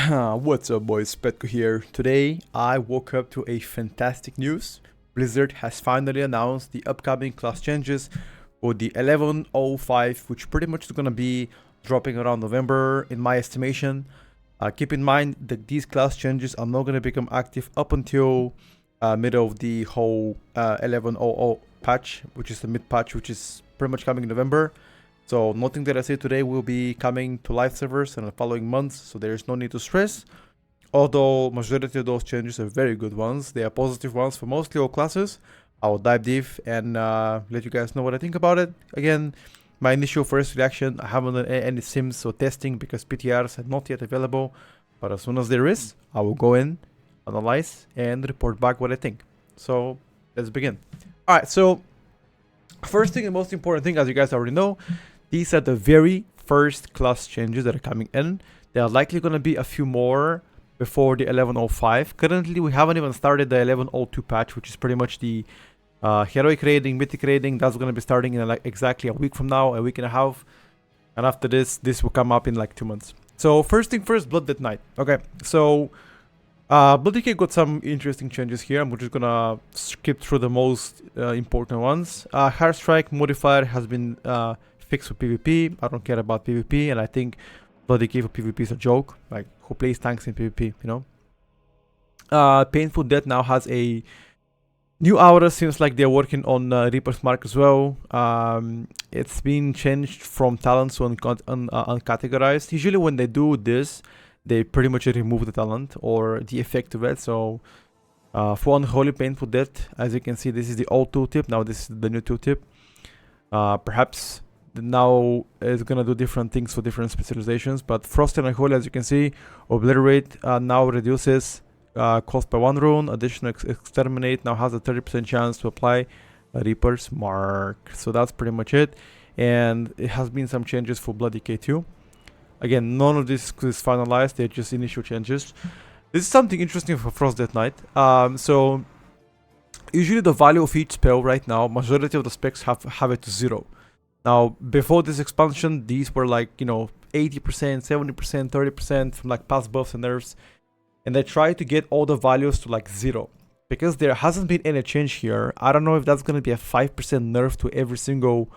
What's up, boys? Petko here. Today I woke up to a fantastic news. Blizzard has finally announced the upcoming class changes for the 11.05, which pretty much is gonna be dropping around November in my estimation. Keep in mind that these class changes are not gonna become active up until middle of the whole 11.00 patch, which is the mid patch, which is pretty much coming in November. So nothing that I say today will be coming to live servers in the following months, so there is no need to stress. Although majority of those changes are very good ones, they are positive ones for mostly all classes. I will dive deep and let you guys know what I think about it. Again, my initial first reaction, I haven't done any sims or testing because PTRs are not yet available, but as soon as there is, I will go in, analyze, and report back what I think. So let's begin. Alright, so first thing and most important thing, as you guys already know, these are the very first class changes that are coming in. There are likely going to be a few more before the 11.05. Currently, we haven't even started the 11.02 patch, which is pretty much the heroic raiding, mythic raiding. That's going to be starting in like exactly a week from now, a week and a half. And after this will come up in like 2 months. So first thing first, Blood Death Knight. Okay, so Blood Decay got some interesting changes here. I'm just gonna skip through the most important ones. Hard Strike modifier has been fixed for PvP. I don't care about PvP, and I think Blood Decay for PvP is a joke. Like, who plays tanks in PvP, you know? Painful Death now has a new aura. Seems like they're working on Reaper's Mark as well. It's been changed from talents to uncategorized. Usually when they do this, they pretty much remove the talent or the effect of it. So for Unholy Painful Death, as you can see, this is the old tooltip. Now this is the new tooltip. Perhaps now it's gonna do different things for different specializations. But Frost and Unholy, as you can see, Obliterate now reduces cost by 1 rune. Additional Exterminate now has a 30% chance to apply a Reaper's Mark. So that's pretty much it. And it has been some changes for Blood Decay too. Again, none of this is finalized, they're just initial changes. This is something interesting for Frost Death Knight. So usually the value of each spell right now, majority of the specs have it to 0. Now, before this expansion, these were like, you know, 80%, 70%, 30% from like past buffs and nerfs. And they try to get all the values to like 0. Because there hasn't been any change here, I don't know if that's going to be a 5% nerf to every single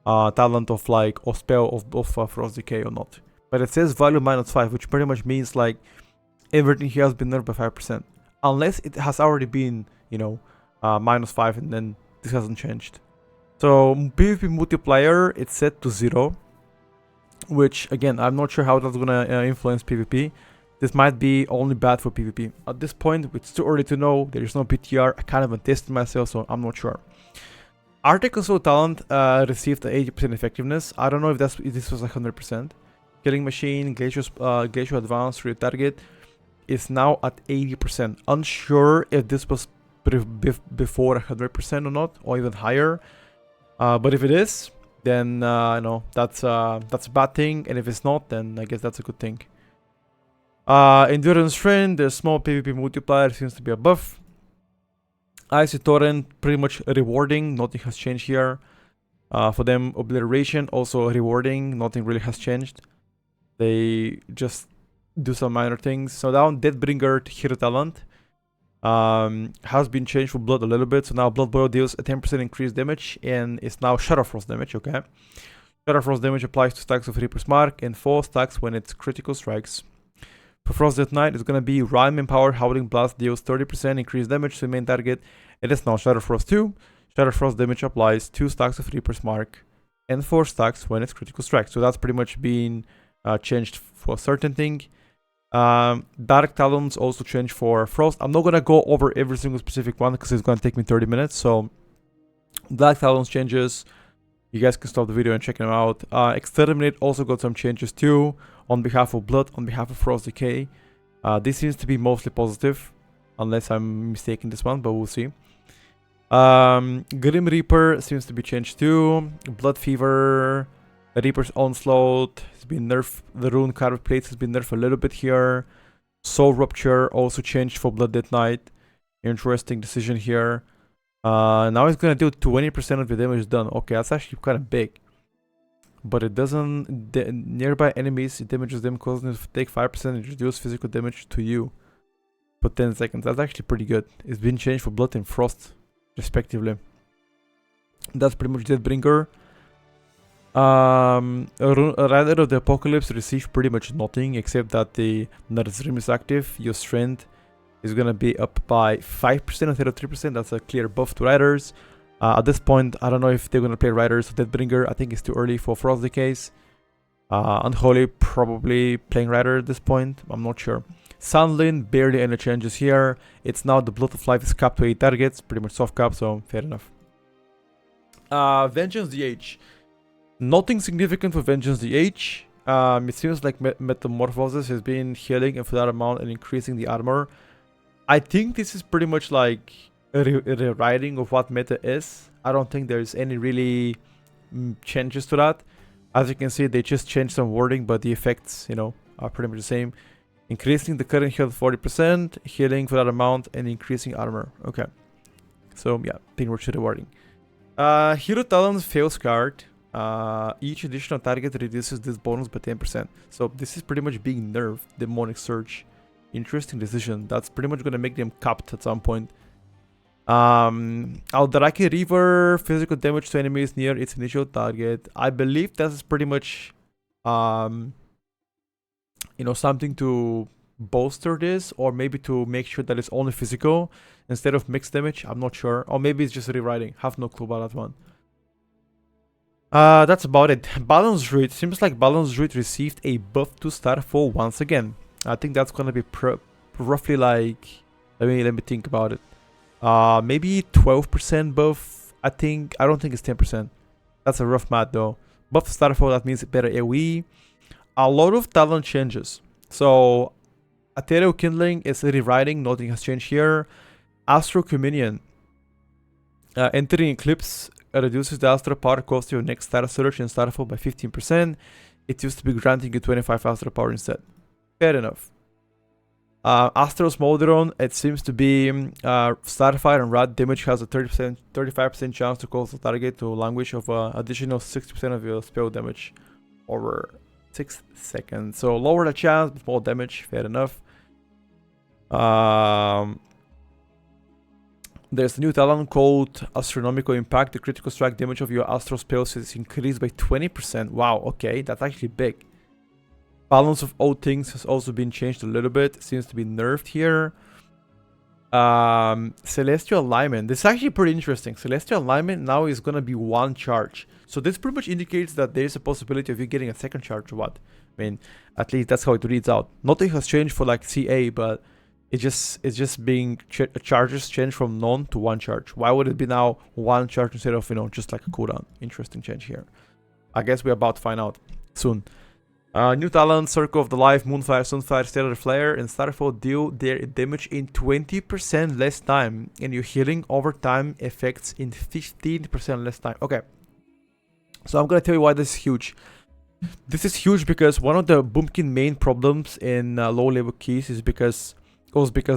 talent of like, or spell of Frost Decay or not. But it says value -5, which pretty much means like everything here has been nerfed by 5%. Unless it has already been, you know, -5 and then this hasn't changed. So PvP multiplier, it's set to 0. Which again, I'm not sure how that's gonna influence PvP. This might be only bad for PvP. At this point, it's too early to know. There is no PTR. I can't even test myself, so I'm not sure. Arctic Console talent received 80% effectiveness. I don't know if this was 100%. Killing Machine, Glacial Advance for your target is now at 80%. Unsure if this was before 100% or not, or even higher. But if it is, then you know, that's a bad thing. And if it's not, then I guess that's a good thing. Endurance Strength, there's small PvP multiplier, seems to be a buff. Icy Torrent, pretty much rewarding, nothing has changed here. For them, Obliteration, also rewarding, nothing really has changed. They just do some minor things. So now Deathbringer hero talent has been changed for Blood a little bit. So now Blood Boil deals a 10% increased damage and it's now Shadow Frost damage, okay? Shadow Frost damage applies to stacks of Reaper's Mark and 4 stacks when it's critical strikes. For Frost Death Knight, it's gonna be Rhyme Empowered Howling Blast deals 30% increased damage to the main target. It is now Shadow Frost 2. Shadow Frost damage applies 2 stacks of Reaper's Mark and 4 stacks when it's critical strikes. So that's pretty much been changed for a certain thing. Dark Talons also changed for Frost. I'm not gonna go over every single specific one because it's gonna take me 30 minutes. So Dark Talons changes. You guys can stop the video and check them out. Exterminate also got some changes too on behalf of Blood, on behalf of Frost Decay. This seems to be mostly positive, unless I'm mistaken this one, but we'll see. Grim Reaper seems to be changed too. Blood Fever, Reaper's Onslaught has been nerfed. The Rune Carved Plates has been nerfed a little bit here. Soul Rupture also changed for Blood Death Knight. Interesting decision here. Now it's gonna do 20% of the damage done. Okay, that's actually kind of big. but it doesn't. Nearby enemies, it damages them, causing them to take 5% and reduce physical damage to you for 10 seconds. That's actually pretty good. It's been changed for Blood and Frost, respectively. That's pretty much Deathbringer. Rider of the Apocalypse receive pretty much nothing except that the Narzrim is active. Your strength is gonna be up by 5% instead of 3%. That's a clear buff to Riders. At this point, I don't know if they're gonna play Riders or Deathbringer. I think it's too early for Frost Decays. Unholy probably playing Rider at this point. I'm not sure. Sunlin, barely any changes here. It's now the Blood of Life is capped to 8 targets. Pretty much soft cap, so fair enough. Vengeance DH. Nothing significant for Vengeance DH. It seems like Metamorphosis has been healing for that amount and increasing the armor. I think this is pretty much like a rewriting of what meta is. I don't think there's any really changes to that. As you can see, they just changed some wording, but the effects, you know, are pretty much the same. Increasing the current health 40%, healing for that amount, and increasing armor. Okay. So yeah, pretty much the wording. Hero Talents Fel-scarred. Each additional target reduces this bonus by 10%. So this is pretty much being nerfed. Demonic Surge. Interesting decision. That's pretty much gonna make them capped at some point. Aldrachi Reaver, physical damage to enemies near its initial target. I believe that's pretty much you know, something to bolster this, or maybe to make sure that it's only physical instead of mixed damage. I'm not sure. Or maybe it's just rewriting. Have no clue about that one. That's about it. Balance Druid. Seems like Balance Druid received a buff to Starfall once again. I think that's gonna be roughly like, let me think about it. Maybe 12% buff. I don't think it's 10%. That's a rough math though. Buff to Starfall, that means better AoE. A lot of talent changes. So Ethereal Kindling is rewriting, nothing has changed here. Astro Communion. Entering Eclipse reduces the astral power cost to your next star search in Starfall by 15%. It used to be granting you 25 astral power instead. Fair enough. Astral Smolderon, it seems to be Starfire and Rad damage has a 35% chance to cause the target to languish of additional 60% of your spell damage over 6 seconds. So lower the chance, but more damage. Fair enough. There's a new talent called Astronomical Impact. The critical strike damage of your astral spells is increased by 20%. Wow, okay, that's actually big. Balance of all things has also been changed a little bit. It seems to be nerfed here. Celestial Alignment. This is actually pretty interesting. Celestial Alignment now is going to be 1 charge. So this pretty much indicates that there is a possibility of you getting a second charge or what. I mean, at least that's how it reads out. Nothing has changed for like CA, but it's just being charges changed from none to 1 charge. Why would it be now 1 charge instead of, you know, just like a cooldown? Interesting change here. I guess we're about to find out soon. New talent, Circle of the Life, Moonfire, Sunfire, Stellar Flare, and Starfall deal their damage in 20% less time, and your healing over time effects in 15% less time. Okay, so I'm gonna tell you why this is huge. This is huge because one of the Boomkin main problems in low level keys is because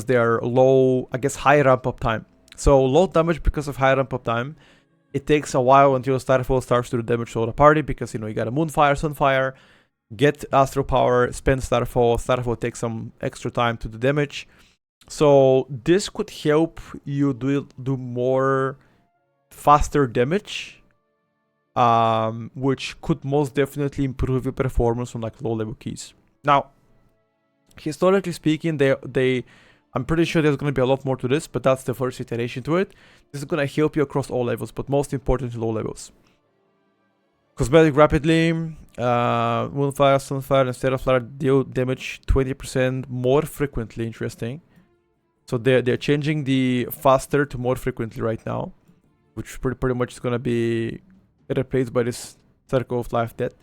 they are low, I guess, high ramp up time. So low damage because of high ramp up time. It takes a while until Starfall starts to do damage to the party because, you know, you got a Moonfire, Sunfire, get Astral Power, spend Starfall. Starfall takes some extra time to do damage. So this could help you do more faster damage, which could most definitely improve your performance on like low level keys. Now, historically speaking, I'm pretty sure there's going to be a lot more to this, but that's the first iteration to it. This is going to help you across all levels, but most importantly, low levels. Cosmetic Rapidly, Moonfire, Sunfire, and Stellar Flare deal damage 20% more frequently. Interesting. So they're changing the faster to more frequently right now, which pretty much is going to be replaced by this Circle of Life Death.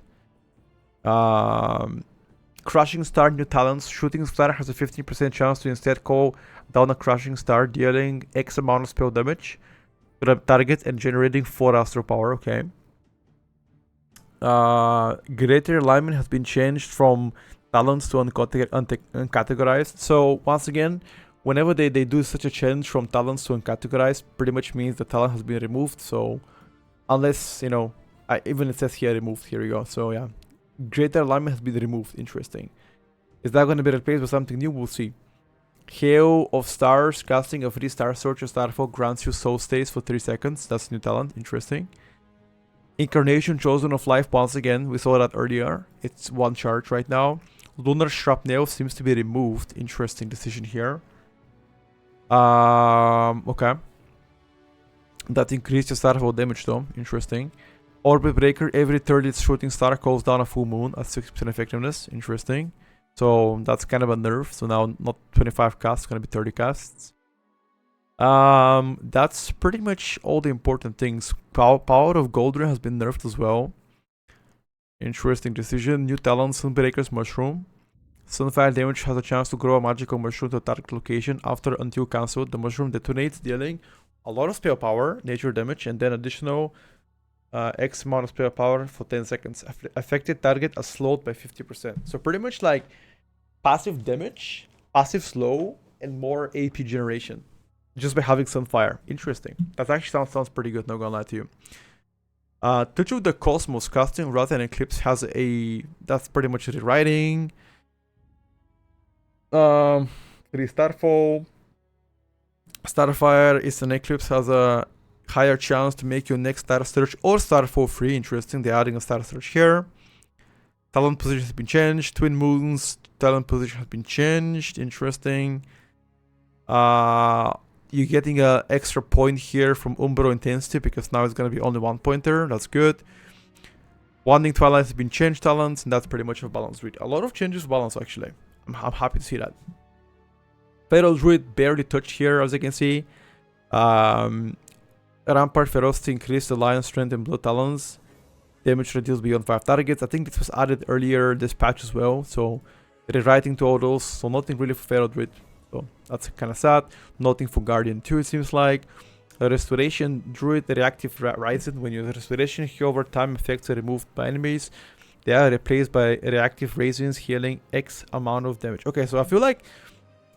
Crushing Star, new talents. Shooting Star has a 15% chance to instead call down a Crushing Star, dealing X amount of spell damage to the target and generating 4 astral power. Okay. Greater Alignment has been changed from talents to uncategorized. So once again, whenever they do such a change from talents to uncategorized, pretty much means the talent has been removed. So unless, you know, Even it says here removed. Here we go. So yeah, greater alignment has been removed. Interesting. Is that going to be replaced with something new? We'll see. Hail of Stars, casting a 3-star Search or Starfall grants you soul stays for 3 seconds. That's new talent. Interesting. Incarnation, Chosen of Life once again. We saw that earlier. It's 1 charge right now. Lunar Shrapnel seems to be removed. Interesting decision here. Okay. That increased your Starfall damage though. Interesting. Orbit Breaker, every third its shooting star calls down a full moon at 60% effectiveness. Interesting. So that's kind of a nerf. So now not 25 casts, it's gonna be 30 casts. That's pretty much all the important things. Power of Goldra has been nerfed as well. Interesting decision. New talent, Sunbreaker's Mushroom. Sunfire damage has a chance to grow a magical mushroom to a target location. Until cancelled, the mushroom detonates, dealing a lot of spell power, nature damage, and then additional X amount of spell power for 10 seconds. Affected target is slowed by 50%. So pretty much like passive damage, passive slow, and more AP generation just by having Sunfire. Interesting. That actually sounds pretty good, not gonna lie to you. Touch of the Cosmos, casting RotA and Eclipse has a... That's pretty much rewriting. 3 Starfall. Starfire is an Eclipse, has a higher chance to make your next Star Search or Starfall free. Interesting, they're adding a Star Search here. Talent position has been changed. Twin Moons, talent position has been changed. Interesting. You're getting an extra point here from Umbro Intensity because now it's going to be only 1 pointer. That's good. Wanding Twilight has been changed talents, and that's pretty much a balanced read. A lot of changes of balance, actually. I'm happy to see that. Feral Druid barely touched here, as you can see. Rampart Ferocity increased the Lion Strength and Blood Talons. Damage reduced beyond 5 targets. I think this was added earlier this patch as well. So, rewriting to all those. So, nothing really for Feral Druid. So, that's kind of sad. Nothing for Guardian 2, it seems like. Restoration Druid Reactive Rising. When your Restoration heal over time effects are removed by enemies, they are replaced by Reactive Raisins healing X amount of damage. Okay, so I feel like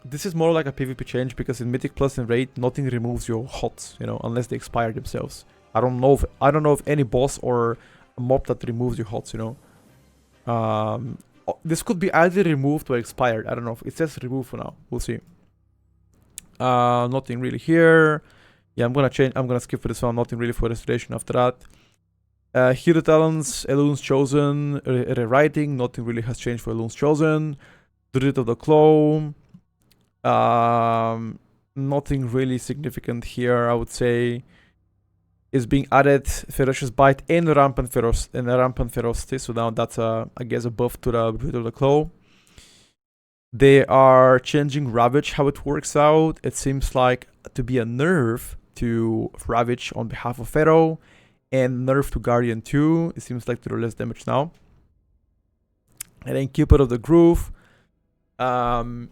this is more like a PvP change because in Mythic Plus and Raid, nothing removes your HOTS, you know, unless they expire themselves. I don't know if any boss or a mob that removes your HOTS, you know. This could be either removed or expired. I don't know. It says remove for now. We'll see. Nothing really here. Yeah, I'm gonna skip for this one. Nothing really for restoration after that. Hero Talents, Elune's Chosen, rewriting. Nothing really has changed for Elune's Chosen. Druid of the Claw. Nothing really significant here, I would say. Is being added Ferocious Bite and Rampant Ferocity. So now that's I guess a buff to the Druid of the Claw. They are changing Ravage, how it works out. It seems like to be a nerf to Ravage on behalf of Pharaoh, and nerf to Guardian 2. It seems like to do less damage now. And then Keeper of the Groove. Time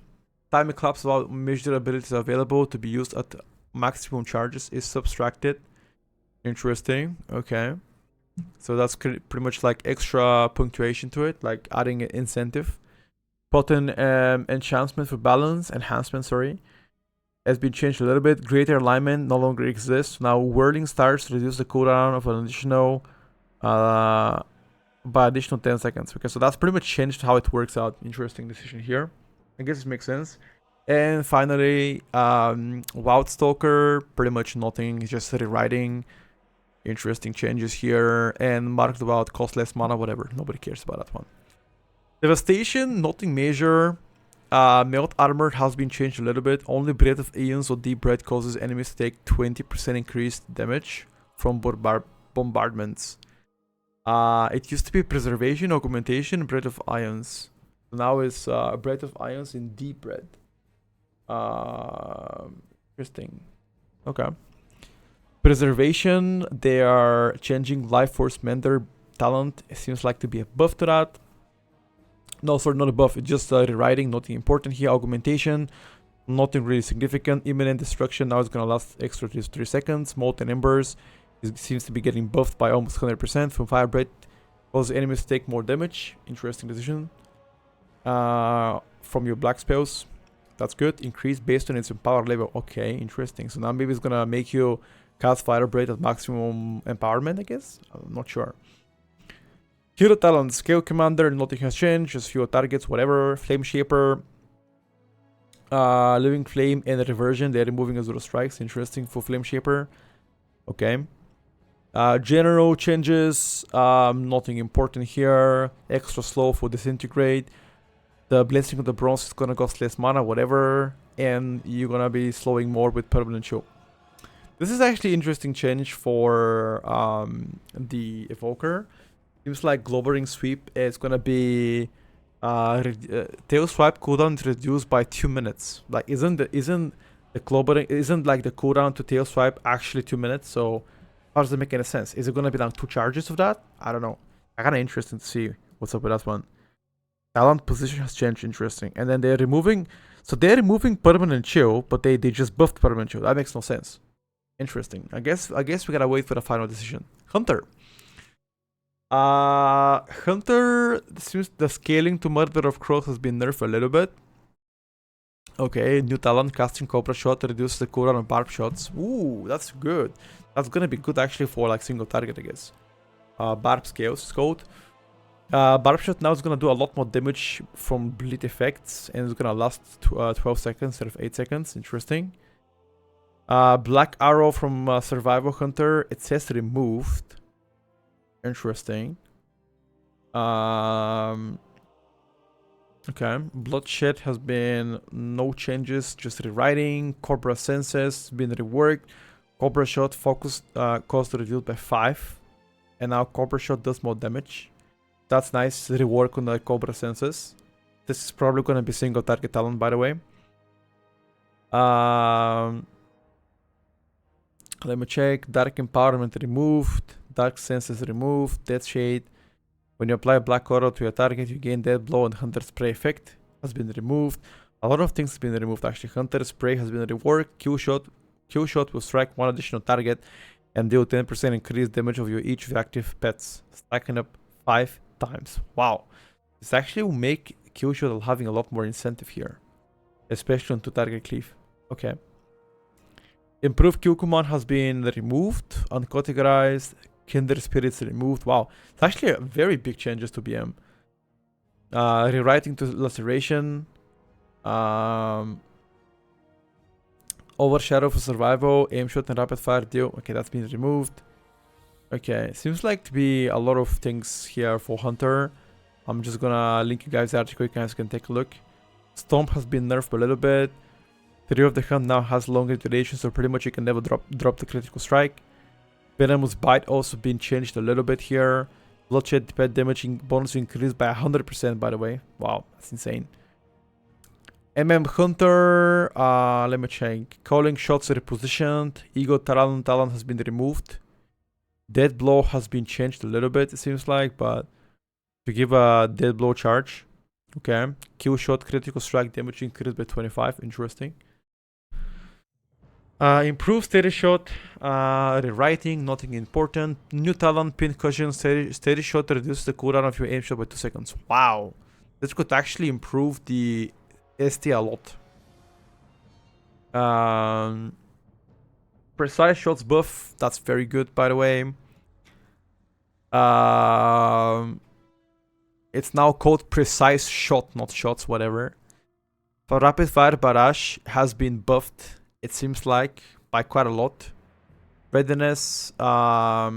Collapse while measured abilities available to be used at maximum charges is subtracted. Interesting. Okay. So that's pretty much like extra punctuation to it, like adding an incentive. Potent Enhancement, sorry, has been changed a little bit. Greater Alignment no longer exists. Now Whirling Stars reduce the cooldown of an additional by additional 10 seconds. Okay, so that's pretty much changed how it works out. Interesting decision here. I guess it makes sense. And finally, Wildstalker, pretty much nothing, just rewriting. Interesting changes here. And Mark the Wild, cost less mana, whatever. Nobody cares about that one. Devastation, nothing major. Melt Armor has been changed a little bit. Only Breath of Aeons or Deep Breath causes enemies to take 20% increased damage from bombardments. It used to be Preservation, Augmentation, Breath of Ions. Now it's Breath of Ions in Deep Breath. Interesting. Okay. Preservation, they are changing Life Force Mender talent. It seems like to be a buff to that. No, sorry, not a buff. It's just rewriting. Nothing important here. Augmentation, nothing really significant. Imminent Destruction, now it's going to last extra 3 seconds. Molten Embers, it seems to be getting buffed by almost 100%. From Fire Breath, causes enemies to take more damage. Interesting decision. From your black spells, that's good. Increase based on its power level. Okay, interesting. So now maybe it's gonna make you Cast Fireblade at maximum empowerment, I guess? I'm not sure. Hero Talent, Scale Commander, nothing has changed, just fewer targets, whatever. Flameshaper, Living Flame and Reversion, they're removing Azura Strikes, interesting for Flameshaper. Okay. General changes, nothing important here. Extra slow for Disintegrate. The Blessing of the Bronze is gonna cost less mana, whatever. And you're gonna be slowing more with Permanent Chill. This is actually interesting change for the Evoker. Seems like Globering Sweep is gonna be tail swipe cooldown is reduced by 2 minutes. Like isn't the Globering like the cooldown to tail swipe actually 2 minutes? So how does it make any sense? Is it gonna be like 2 charges of that? I don't know. Kinda interesting to see what's up with that one. Talent position has changed, interesting. And then they're removing Permanent Chill, but they just buffed Permanent Chill. That makes no sense. Interesting. I guess we gotta wait for the final decision. Hunter. Hunter, seems the scaling to Murder of Crows has been nerfed a little bit. Okay, new talent, casting Cobra Shot to reduce the cooldown on Barb Shots. Ooh, that's good. That's gonna be good actually for like single target, I guess. Barb Scales is called. Barb Shot now is gonna do a lot more damage from bleed effects, and it's gonna last 12 seconds instead of 8 seconds. Interesting. Black Arrow from Survival Hunter, it says removed. Interesting. Okay, Bloodshed has been no changes, just rewriting. Cobra Senses been reworked. Cobra Shot focus cost reduced by 5, and now Cobra Shot does more damage. That's nice. Rework on the Cobra Senses. This is probably gonna be single target talent, by the way. Let me check. Dark Empowerment removed. Dark Senses removed. Death Shade. When you apply Black Aura to your target, you gain Death Blow and Hunter Spray effect. Has been removed. A lot of things have been removed actually. Hunter Spray has been reworked. Kill Shot will strike one additional target and deal 10% increased damage of your each of your active pets, stacking up 5 times. Wow. This actually will make Kill Shot having a lot more incentive here, especially on 2 target cleave. Okay. Improved Kill Command has been removed. Uncategorized. Kindred Spirits removed. Wow. It's actually a very big changes to BM. Rewriting to Laceration. Overshadow for Survival. Aim Shot and Rapid Fire deal. Okay, that's been removed. Okay, seems like to be a lot of things here for Hunter. I'm just gonna link you guys the article, you guys can take a look. Stomp has been nerfed a little bit. Theory of the Hunt now has longer duration, so pretty much you can never drop the critical strike. Venomous Bite also been changed a little bit here. Bloodshed pet damaging bonus increased by 100%, by the way. Wow, that's insane. Hunter, let me check. Calling Shots repositioned. Ego Talent has been removed. Dead Blow has been changed a little bit, it seems like, but to give a Dead Blow charge. Okay. Kill Shot critical strike damage increased by 25. Interesting. Improved Steady Shot, rewriting, nothing important. New talent, Pincushion, steady Shot reduces the cooldown of your aim shot by 2 seconds. Wow. This could actually improve the ST a lot. Precise Shots buff, that's very good, by the way. It's now called Precise Shot, not Shots, whatever. For Rapid Fire Barrage has been buffed, it seems like, by quite a lot. Readiness, I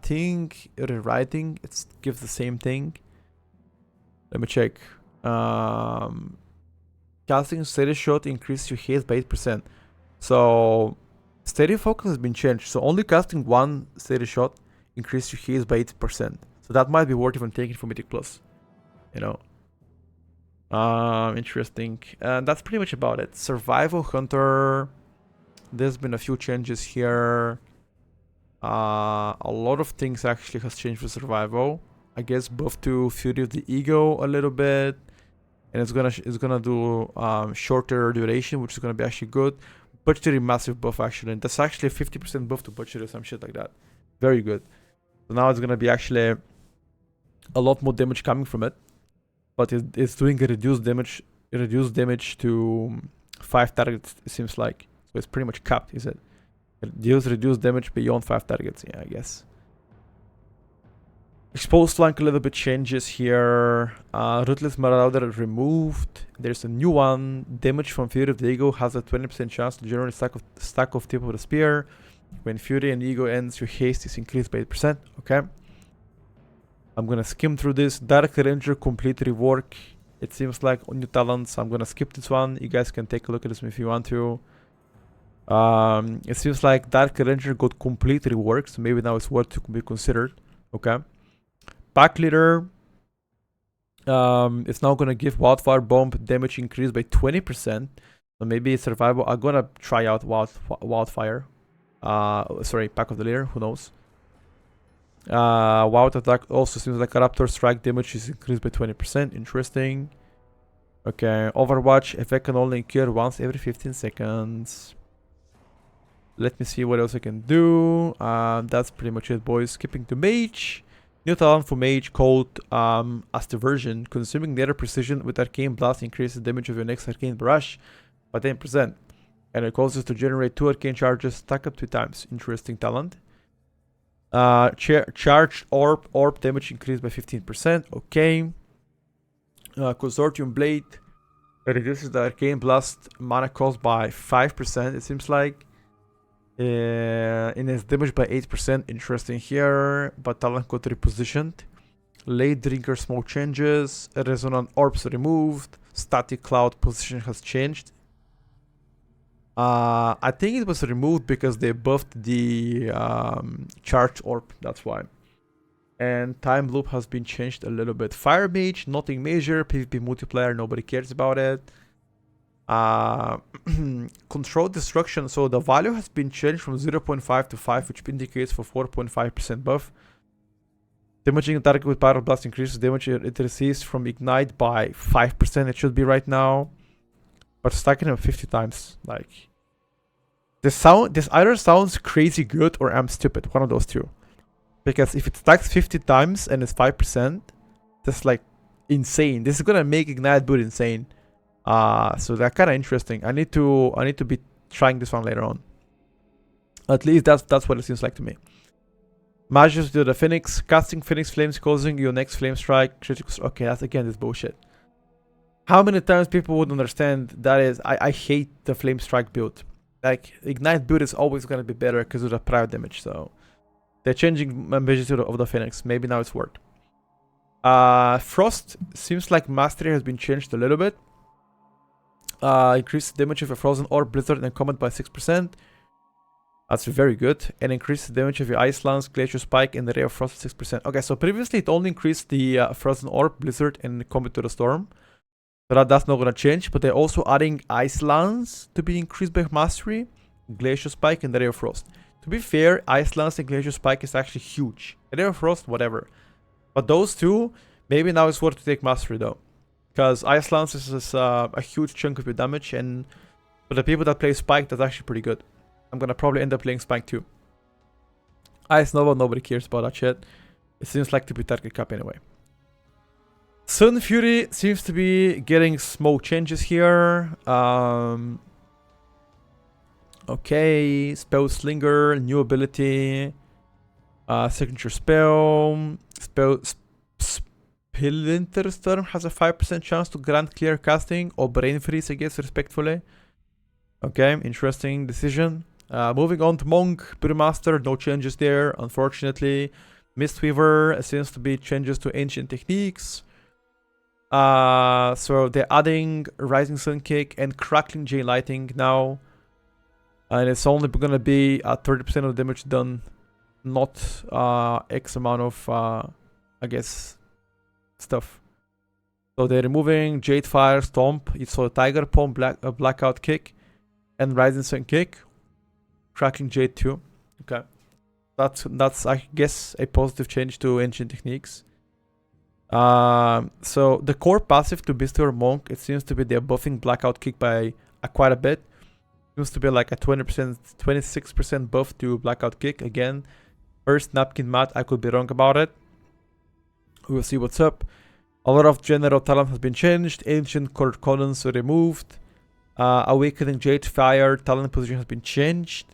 think rewriting, it gives the same thing. Let me check. Casting Steady Shot increases your haste by 8%. So Steady Focus has been changed. So only casting one Steady Shot increases your haste by 8%. So that might be worth even taking for Mythic Plus. You know. Interesting. And that's pretty much about it. Survival Hunter. There's been a few changes here. A lot of things actually has changed for Survival. I guess buff to Fury of the Ego a little bit. And it's gonna do shorter duration, which is gonna be actually good. Budgetary massive buff actually. And that's actually a 50% buff to budget or some shit like that. Very good. So now it's gonna be actually a lot more damage coming from it. But it's doing a reduced damage to 5 targets, it seems like. So it's pretty much capped, is it? It deals reduced damage beyond 5 targets. Yeah, I guess. Exposed flank a little bit changes here. Ruthless Marauder removed. There's a new one. Damage from Fury of the Ego has a 20% chance to generate stack of tip of the spear. When Fury and Ego ends, your haste is increased by 8%. Okay. I'm gonna skim through this. Dark Ranger complete rework. It seems like new talents. I'm gonna skip this one. You guys can take a look at this if you want to. It seems like Dark Ranger got complete rework, so maybe now it's worth to be considered. Okay. Pack Leader. It's now gonna give Wildfire Bomb damage increase by 20%. So maybe it's survival. I'm gonna try out Wildfire. Sorry, Pack of the Leader. Who knows? Wild Attack also seems like a Raptor Strike damage is increased by 20%. Interesting. Okay. Overwatch effect can only occur once every 15 seconds. Let me see what else I can do. That's pretty much it, boys. Skipping to Mage. New talent for Mage called Version. Consuming Nether Precision with Arcane Blast increases damage of your next Arcane Barrage by 10%. And it causes to generate 2 Arcane Charges, stack up 2 times. Interesting talent. Charged Orb damage increased by 15%. Okay. Consortium Blade reduces the Arcane Blast mana cost by 5%, it seems like. In its damage by 8%. Interesting here, but talent got repositioned. Late Drinker Smoke changes. Resonant Orbs removed. Static Cloud position has changed. I think it was removed because they buffed the Charged Orb, that's why. And Time Loop has been changed a little bit. Fire Mage, nothing major. PvP multiplayer, nobody cares about it. Control Destruction, so the value has been changed from 0.5 to 5, which indicates for 4.5% buff. Damaging a target with Pyro Blast increases damage it receives from Ignite by 5%, it should be right now. But stacking them 50 times, like... This either sounds crazy good or I'm stupid, one of those two. Because if it stacks 50 times and it's 5%, that's like insane. This is gonna make Ignite boot insane. So that's kind of interesting. I need to be trying this one later on. At least that's what it seems like to me. Mages to the Phoenix, casting Phoenix Flames, causing your next Flame Strike critical. Okay, that's again this bullshit. How many times people would understand that is? I hate the Flame Strike build. Like Ignite build is always gonna be better because of the private damage. So they're changing Mages of the Phoenix. Maybe now it's worked. Frost seems like Mastery has been changed a little bit. Increase the damage of a Frozen Orb, Blizzard, and Combat by 6%. That's very good. And increase the damage of your Ice Lance, Glacier Spike, and the Ray of Frost 6%. Okay, so previously it only increased the Frozen Orb, Blizzard, and Combat to the Storm. So that's not gonna change. But they're also adding Ice Lance to be increased by Mastery, Glacier Spike, and the Ray of Frost. To be fair, Ice Lance and Glacier Spike is actually huge. Ray of Frost, whatever. But those two, maybe now it's worth to take Mastery though. Because Ice Lance is a huge chunk of your damage, and for the people that play Spike, that's actually pretty good. I'm gonna probably end up playing Spike too. Ice Nova, nobody cares about that shit. It seems like to be target cap anyway. Sunfury seems to be getting smoke changes here. Okay, Spellslinger, new ability, signature spell, Splinter Storm has a 5% chance to grant clear casting or brain freeze, I guess, respectfully. Okay, interesting decision. Moving on to Monk, Brewmaster, no changes there, unfortunately. Mistweaver seems to be changes to ancient techniques. So they're adding Rising Sun Kick and Crackling Jade Lighting now. And it's only gonna be 30% of damage done, not X amount of, I guess, stuff. So they're removing Jade Fire, Stomp, it's a Tiger Palm, Blackout Kick, and Rising Sun Kick. Cracking Jade too. Okay. That's I guess a positive change to ancient techniques. So the core passive to Beastweaver Monk, it seems to be they're buffing Blackout Kick by quite a bit. Seems to be like a 20%, 26% buff to Blackout Kick. Again, first Napkin Mat, I could be wrong about it. We'll see what's up. A lot of general talent has been changed. Ancient Court Columns removed. Awakening Jade Fire talent position has been changed.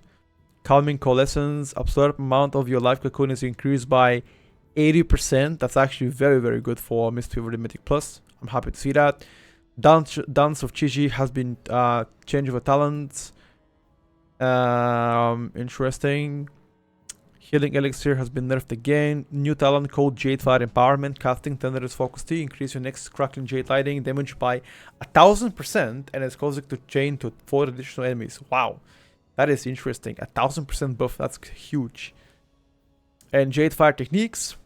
Calming Coalescence, absorb amount of your life cocoon is increased by 80%. That's actually very, very good for Mistweaver Mythic Plus. I'm happy to see that. Dance of Chi-Chi has been changed for talents. Interesting. Healing Elixir has been nerfed again. New talent called Jade Fire Empowerment. Casting Thunderous Focus T. Increase your next Crackling Jade Lightning damage by 1000%, and it's causing to chain to 4 additional enemies. Wow. That is interesting. 1000% buff. That's huge. And Jade Fire techniques.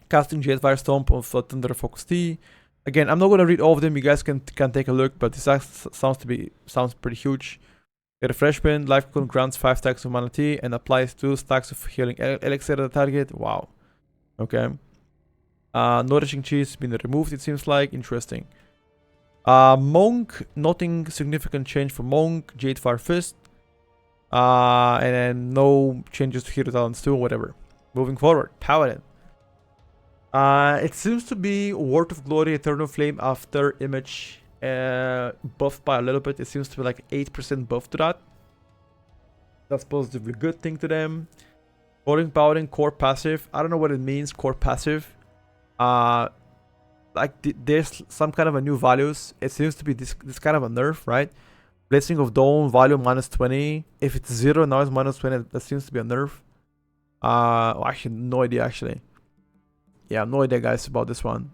Casting Jade Fire Stomp of Thunder Focus T. Again, I'm not gonna read all of them. You guys can take a look, but this sounds pretty huge. A Refreshment, Life Cocoon grants 5 stacks of Mana Tea and applies 2 stacks of Healing Elixir to the target. Wow. Okay. Nourishing Cheese has been removed, it seems like. Interesting. Monk, nothing significant change for Monk. Jade Fire Fist. And then no changes to hero talents too, whatever. Moving forward, Paladin. It seems to be Word of Glory, Eternal Flame after Image buffed by a little bit. It seems to be like 8% buff to that. That's positively good thing to them. Falling Paladin core passive. I don't know what it means, core passive. Like there's some kind of a new values. It seems to be this kind of a nerf, right? Blessing of Dawn value -20. If it's 0 now it's -20. That seems to be a nerf. Actually no idea actually. Yeah, no idea guys about this one.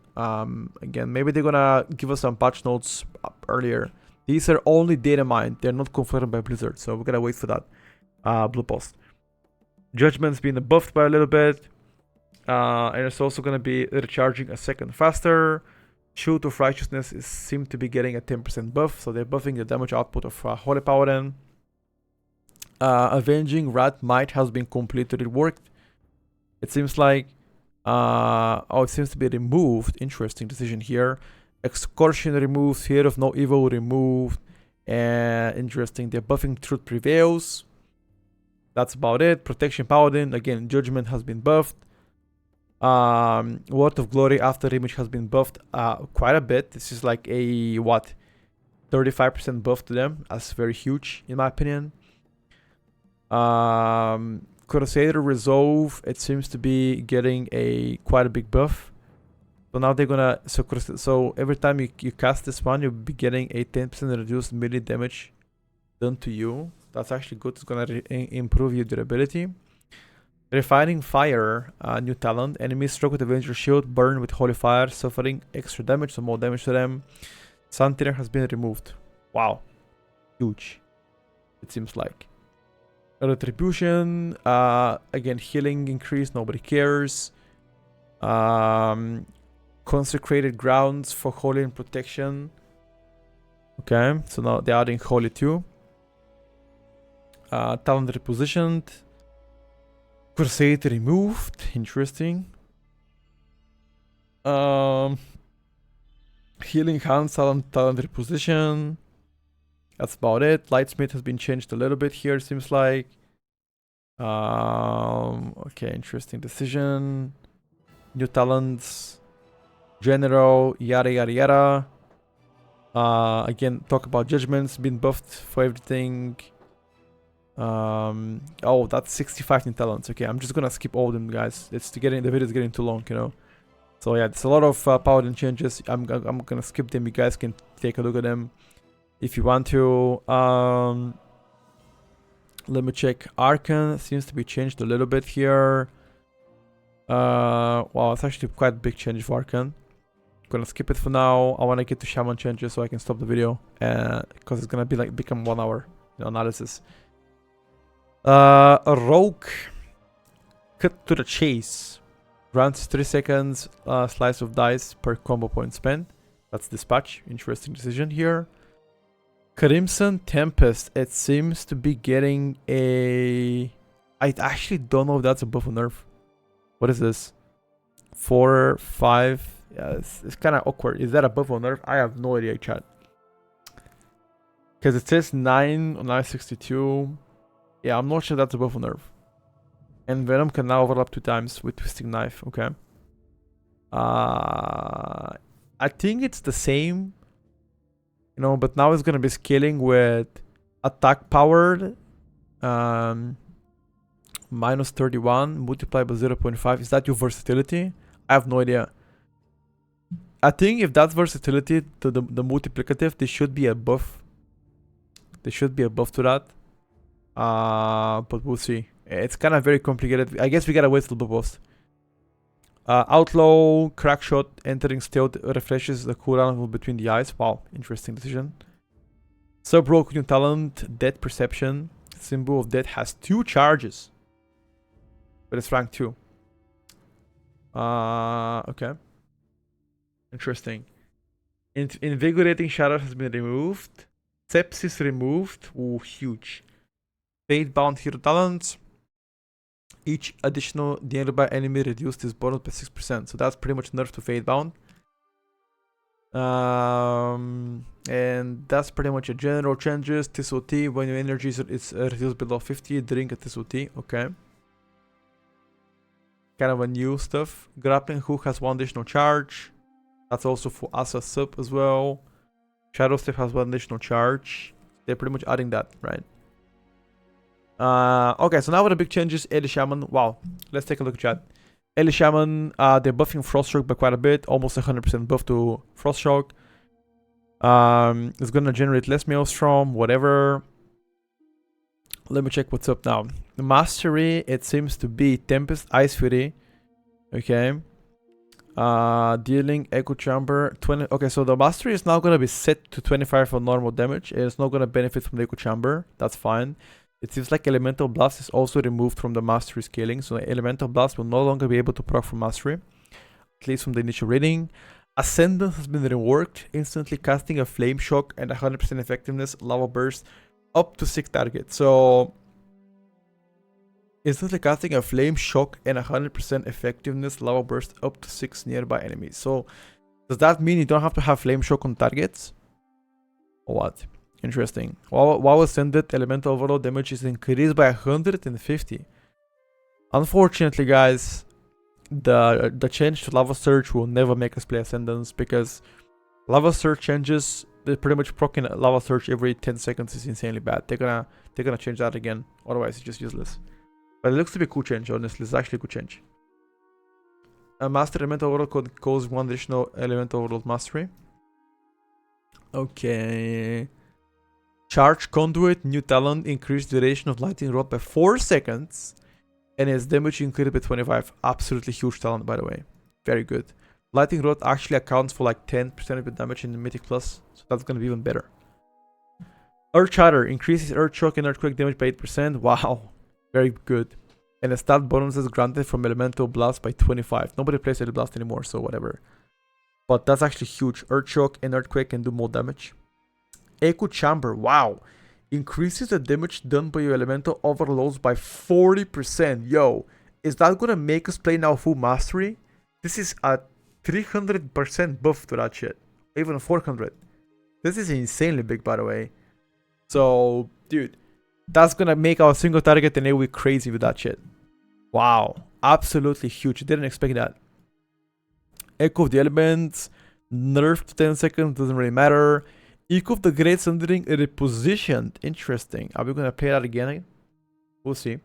Again, maybe they're gonna give us some patch notes earlier. These are only data mined. They're not confirmed by Blizzard, so we're gonna wait for that. Blue post. Judgment's been buffed by a little bit. And it's also gonna be recharging a second faster. Shoot of Righteousness seem to be getting a 10% buff, so they're buffing the damage output of Holy Paladin. Avenging Rat Might has been completely reworked. It seems like it seems to be removed. Interesting decision here. Excursion removed. Fear of No Evil removed. And interesting. They're buffing Truth Prevails. That's about it. Protection Paladin. Again, Judgment has been buffed. Word of Glory after Image has been buffed quite a bit. This is like a 35% buff to them. That's very huge in my opinion. Crusader Resolve, it seems to be getting quite a big buff. So now they're gonna so every time you cast this one, you'll be getting a 10% reduced melee damage done to you. That's actually good. It's gonna improve your durability. Refining Fire, new talent. Enemies struck with Avenger Shield burn with Holy Fire, suffering extra damage, so more damage to them. Sun Tier has been removed. Wow, huge. It seems like. Retribution, again, healing increase, nobody cares. Consecrated Grounds for Holy and Protection. Okay, so now they're adding Holy too. Talent repositioned. Crusade removed. Interesting. Healing Hands, talent reposition. That's about it. Lightsmith has been changed a little bit here, seems like. Okay, interesting decision. New talents. General, yada yada yada. Again, talk about judgments, been buffed for everything. Oh, that's 65 new talents. Okay, I'm just gonna skip all of them, guys. The video is getting too long, you know. So yeah, there's a lot of Paladin changes. I'm gonna skip them. You guys can take a look at them if you want to. Let me check. Arcane seems to be changed a little bit here. Wow, it's actually quite a big change for Arcane. Gonna skip it for now. I want to get to Shaman changes so I can stop the video, because it's gonna be like become 1 hour analysis. A Rogue, Cut to the Chase, grants 3 seconds slice of dice per combo point spent. That's dispatch. Interesting decision here. Crimson Tempest, it seems to be getting I actually don't know if that's a buff or nerf. What is this? 4, 5. Yeah, it's kind of awkward. Is that a buff or nerf? I have no idea, chat. Because it says 9 on 962. Yeah, I'm not sure that's a buff or nerf. And Venom can now overlap 2 times with Twisting Knife. Okay. I think it's the same. You know, but now it's gonna be scaling with attack powered minus 31 multiplied by 0.5. Is that your versatility? I have no idea. I think if that's versatility to the multiplicative, there should be a buff. There should be a buff to that. But we'll see. It's kind of very complicated. I guess we gotta wait till the post. Outlaw, Crackshot, entering stealth refreshes the cooldown between the eyes. Wow, interesting decision. Sub-Rogue new talent, Death Perception. Symbol of Death has 2 charges. But it's rank 2. Okay. Interesting. Invigorating Shadow has been removed. Sepsis removed. Ooh, huge. Fatebound hero talents. Each additional nearby enemy reduced his bonus by 6%. So that's pretty much nerf to Fatebound. And that's pretty much a general changes. TSOT, when your energy is reduced below 50, drink a TSOT. Okay. Kind of a new stuff. Grappling Hook has 1 additional charge. That's also for Asa Sub as well. Shadow Step has 1 additional charge. They're pretty much adding that, right? Okay, so now with the big changes, Eli Shaman. Wow, let's take a look at chat. Eli Shaman, they're buffing Frostshock by quite a bit, almost 100% buff to Frostshock. It's gonna generate less Maelstrom, whatever. Let me check what's up now. The Mastery, it seems to be Tempest, Ice Fury. Okay. Dealing Echo Chamber 20. Okay, so the Mastery is now gonna be set to 25 for normal damage. It's not gonna benefit from the Echo Chamber. That's fine. It seems like Elemental Blast is also removed from the Mastery scaling, so Elemental Blast will no longer be able to proc from Mastery, at least from the initial rating. Ascendance has been reworked, instantly casting a Flame Shock and 100% effectiveness, Lava Burst, up to 6 targets. So, instantly casting a Flame Shock and 100% effectiveness, Lava Burst, up to 6 nearby enemies. So, does that mean you don't have to have Flame Shock on targets? Or what? Interesting. While ascended, elemental overall damage is increased by 150. Unfortunately, guys, the change to Lava Surge will never make us play Ascendance, because Lava Surge changes, they're pretty much proccing Lava Surge every 10 seconds is insanely bad. They're gonna change that again, otherwise it's just useless. But it looks to be a cool change, honestly. It's actually a good change. A Master Elemental Overall could cause 1 additional Elemental Overall Mastery. Okay. Charge Conduit, new talent, increased duration of Lightning Rod by 4 seconds. And its damage increased by 25. Absolutely huge talent, by the way. Very good. Lightning Rod actually accounts for like 10% of the damage in the Mythic Plus. So that's going to be even better. Earth Shatter, increases Earth Shock and Earthquake damage by 8%. Wow. Very good. And the stat bonuses granted from Elemental Blast by 25. Nobody plays Elemental Blast anymore, so whatever. But that's actually huge. Earth Shock and Earthquake can do more damage. Echo Chamber, wow. Increases the damage done by your elemental overloads by 40%. Yo, is that gonna make us play now full mastery? This is a 300% buff to that shit. Even 400. This is insanely big, by the way. So, dude, that's gonna make our single target and AoE crazy with that shit. Wow, absolutely huge. Didn't expect that. Echo of the Elements, nerfed to 10 seconds, doesn't really matter. Echo of the Great Sundering repositioned. Interesting. Are we gonna play that again? We'll see.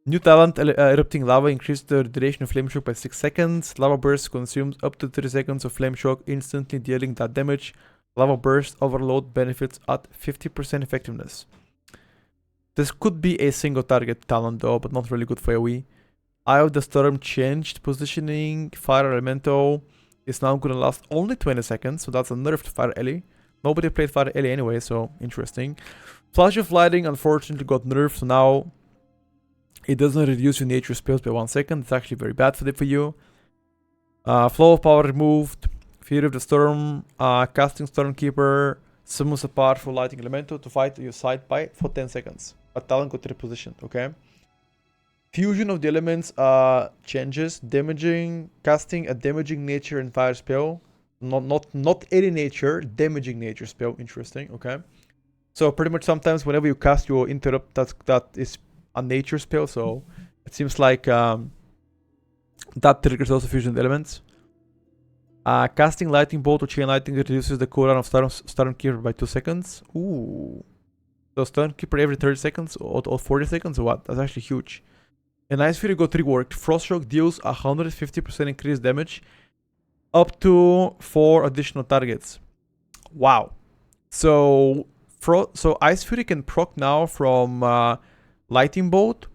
New talent, Erupting Lava, increased the duration of Flame Shock by 6 seconds. Lava Burst consumes up to 30 seconds of Flame Shock, instantly dealing that damage. Lava Burst Overload benefits at 50% effectiveness. This could be a single target talent though, but not really good for AoE. Eye of the Storm changed positioning. Fire Elemental is now gonna last only 20 seconds, so that's a nerfed Fire Ellie. Nobody played Fire Ellie anyway, so interesting. Flash of Lightning unfortunately got nerfed, so now it doesn't reduce your nature spells by 1 second. It's actually very bad for you. Flow of Power removed. Fear of the Storm. Casting Stormkeeper summons a powerful Lightning Elemental to fight your side for 10 seconds. A talent got repositioned, okay? Fusion of the Elements changes. Damaging. Casting a damaging nature and fire spell. Not any nature, damaging nature spell. Interesting, okay? So pretty much sometimes whenever you cast your interrupt, that is a nature spell, so it seems like that triggers also fusion of the elements. Casting Lightning Bolt or Chain Lightning reduces the cooldown of Storm Keeper by 2 seconds. Ooh. So Storm Keeper every 30 seconds or 40 seconds or what? That's actually huge. And Ice Fury got reworked. Froststroke deals 150% increased damage up to 4 additional targets. Wow. So Ice Fury can proc now from Lightning Bolt,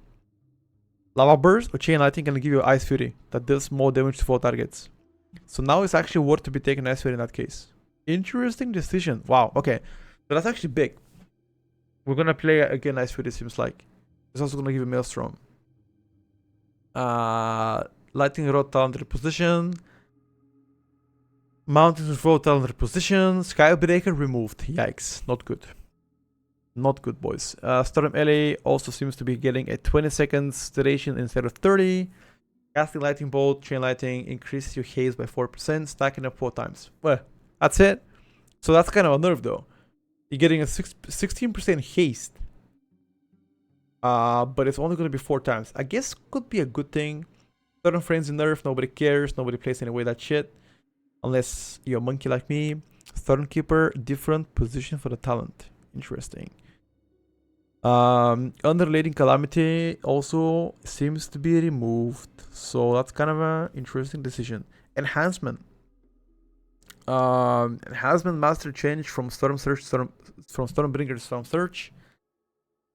Lava Burst, or Chain Lightning can give you Ice Fury that does more damage to 4 targets. So now it's actually worth to be taking Ice Fury in that case. Interesting decision. Wow, okay. So that's actually big. We're gonna play again Ice Fury, it seems like. It's also gonna give you Maelstrom. Lightning Rod Talent Reposition. Mountains Road Talent Reposition. Skybreaker removed. Yikes. Not good. Not good, boys. Storm LA also seems to be getting a 20 seconds duration instead of 30. Casting Lightning Bolt, Chain Lightning increases your haste by 4%, stacking up 4 times. Well, that's it. So that's kind of a nerf though. You're getting a 16% haste. But it's only going to be 4 times. I guess could be a good thing. Certain frames in nerf, nobody cares, nobody plays anyway that shit. Unless you're a monkey like me. Stormkeeper, different position for the talent. Interesting. Underlating Calamity also seems to be removed. So that's kind of an interesting decision. Enhancement. Enhancement master change from from Stormbringer to Storm Search.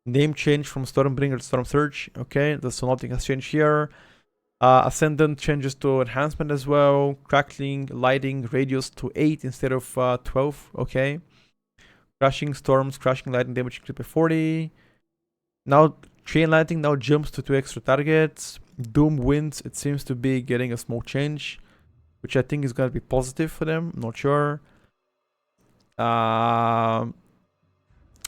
Name change from Stormbringer to Storm Search. Okay, so nothing has changed here. Ascendant changes to Enhancement as well. Crackling, lighting, radius to 8 instead of 12. Okay. Crashing storms, crashing lightning damage increased by 40. Now Chain Lightning now jumps to 2 extra targets. Doom Winds, it seems to be getting a small change, which I think is going to be positive for them. I'm not sure.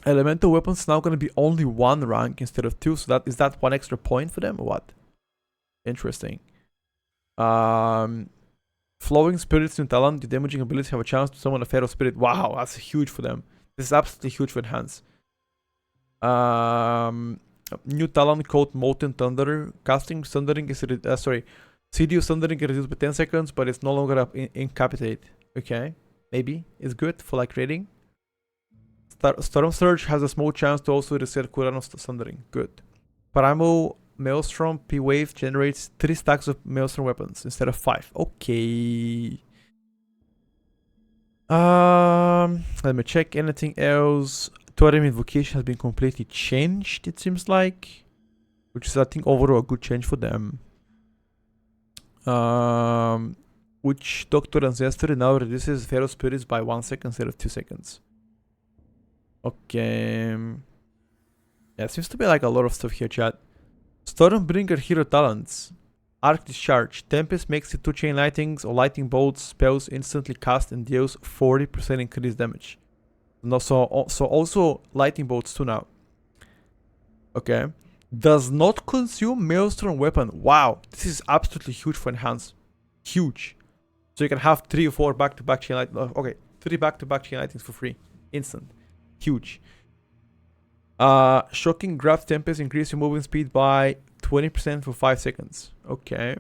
Elemental weapons now going to be only 1 rank instead of 2. So is that 1 extra point for them or what? Interesting. Flowing Spirits new talent. The damaging abilities have a chance to summon a Feral Spirit. Wow, that's huge for them. This is absolutely huge for Enhance. New talent called Molten Thunder. Casting Sundering is CDU Sundering is reduced by 10 seconds, but it's no longer incapacitate. Okay, maybe it's good for like raiding. Storm Surge has a small chance to also reset cooldown of Sundering. Good. Primal Maelstrom P-Wave generates 3 stacks of Maelstrom weapons instead of 5. Okay. Let me check anything else. Totem Invocation has been completely changed, it seems like. Which is, I think, overall a good change for them. Which Doctor Ancestry now reduces Feral Spirits by 1 second instead of 2 seconds. Okay. Yeah, it seems to be like a lot of stuff here, chat. Stormbringer hero talents. Arc Discharge. Tempest makes it 2 Chain Lightnings or Lightning Bolts spells instantly cast and deals 40% increased damage. No, so also Lightning Bolts too now. Okay. Does not consume Maelstrom weapon. Wow. This is absolutely huge for Enhance. Huge. So you can have 3 or 4 back-to-back Chain Lightnings. Okay. 3 back-to-back Chain Lightnings for free. Instant. Huge. Shocking Grab Tempest increase your moving speed by 20% for 5 seconds. Okay.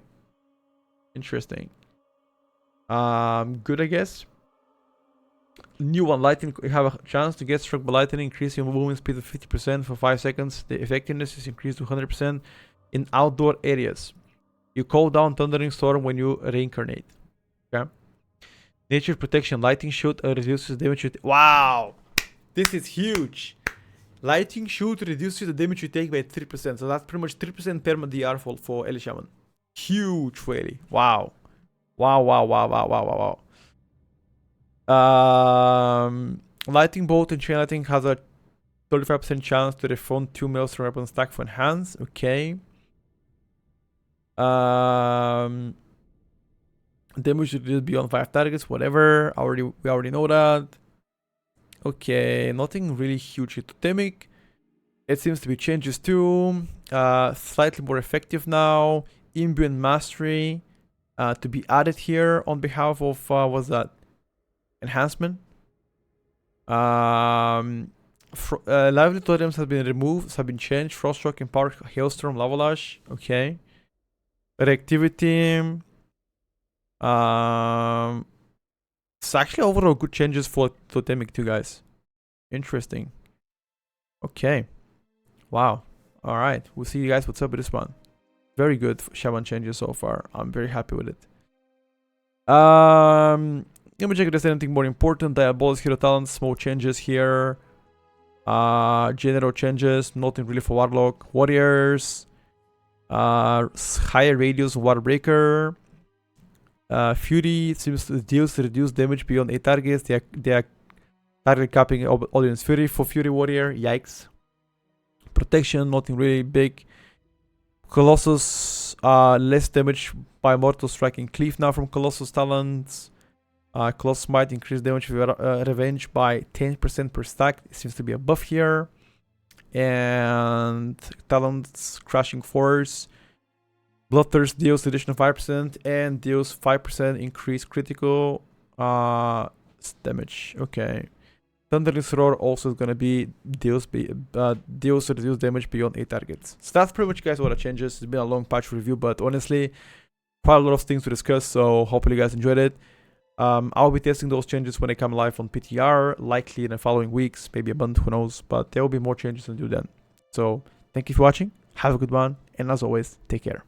Interesting. Good, I guess. New one, lightning. You have a chance to get struck by lightning, increase your movement speed of 50% for 5 seconds. The effectiveness is increased to 100% in outdoor areas. You call down Thundering Storm when you reincarnate. Okay. Nature Protection, Lightning Shoot reduces damage. Wow! This is huge. Lightning Shoot reduces the damage you take by 3%. So that's pretty much 3% perma DR for Eli Shaman. Huge for Eli. Wow. Wow, wow, wow, wow, wow, wow, wow. Lightning Bolt and Chain Lightning has a 35% chance to refund 2 Maelstrom weapon stack for Enhance. Okay. Damage reduced beyond 5 targets, whatever. We already know that. Okay, nothing really huge here. Totemic. It seems to be changes too. Slightly more effective now. Imbue and Mastery to be added here on behalf of what's that? Enhancement. Lively totems have been removed, have been changed. Froststroke, Impart, Hailstorm, Lavalash. Okay. Reactivity. It's actually overall good changes for Totemic too, guys. Interesting. Okay. Wow. Alright. We'll see you guys what's up with this one. Very good Shaman changes so far. I'm very happy with it. Let me check if there's anything more important. Diabolic hero talents, small changes here. General changes, nothing really for Warlock. Warriors. Higher radius Warbreaker. Fury seems to deals reduced damage beyond 8 targets. They are target capping audience Fury for Fury Warrior. Yikes. Protection, nothing really big. Colossus, less damage by mortal striking cleave now from Colossus talents. Colossus might increase damage with revenge by 10% per stack. It seems to be a buff here. And talents crashing force. Bloodthirst deals additional 5% and deals 5% increased critical damage. Okay. Thunderous Roar also is gonna be deals reduced damage beyond 8 targets. So that's pretty much, guys, what RotA Changes. It's been a long patch review, but honestly, quite a lot of things to discuss. So hopefully you guys enjoyed it. I'll be testing those changes when they come live on PTR, likely in the following weeks, maybe a month, who knows. But there will be more changes to do then. So thank you for watching. Have a good one, and as always, take care.